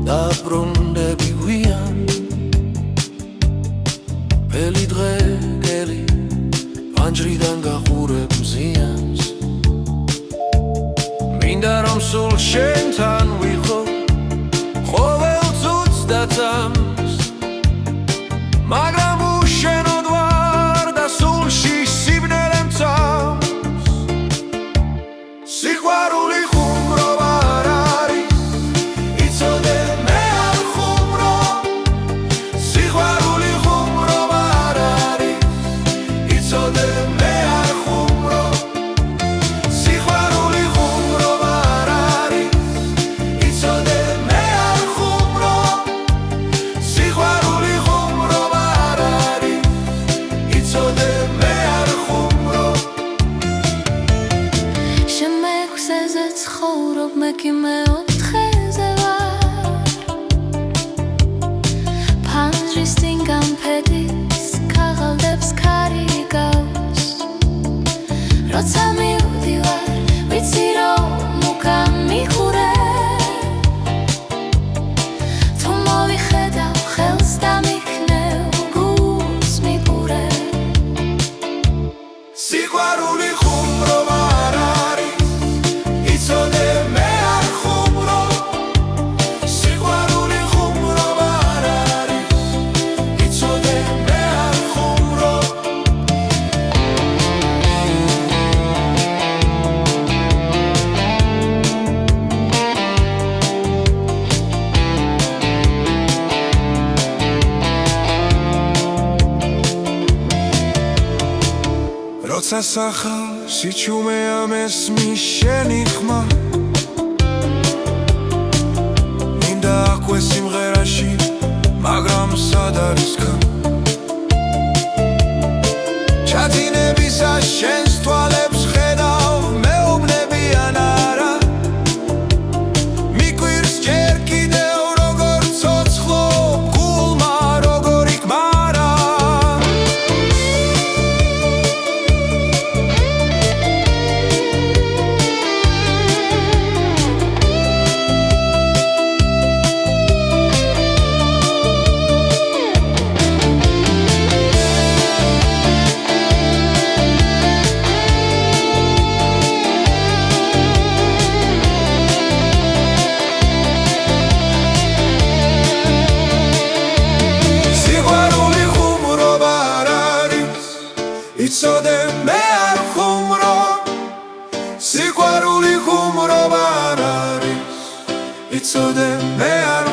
დაბრუნდები ვიან ფელი დღე გელი პანჯრიდან გაყურებ ზიანს მინდა რომ სულ შენთან ვიყო ყოველ წუთს და წამს მაგრამ უშენოდ ვარ და სულში სიბნელე მწამს სიყვარული ხუმრობა არ არის იცოდე მე არ ხუმრო სიყვარული ხუმრობა არ არის იცოდე მე არ ხუმრო სიყვარული ხუმრობა არ არის იცოდე მე არ ხუმრო სიყვარული ხუმრობა არ არის იცოდე მე არ ხუმრო შემექვსეზე ცხოვრობ მე კი მეოთხეზე ვარ პანჯრის წინ გამფედის ქაღალდებს ქარი გავს როცა მივდივარ ვიცი რომ უკან მიხურებ თუ მოვიხედავ ხელს დამიქნევ გულს მიყურებ სიყვარული ხუმრობა არ არის იცოდე მე არ ხუმრო სიყვარული ხუმრობა არ არის იცოდე მე არ ხუმრო როცა სახალ სიჩუმეა მესმის შენი ხმა მინდა აქვე სიმღერაში მაგრამ სად არის ხმა ჩაძინებისა შენს თვალებს ხედავ მეუბნები ან არა მიკვირს ჯერ კიდევ როგორ ცოცხლო გულმა როგორ იკმარა სიყვარული ხუმრობა არ არის იცოდე მე არ ხუმრო სიყვარული ხუმრობა არ არის იცოდე მე არ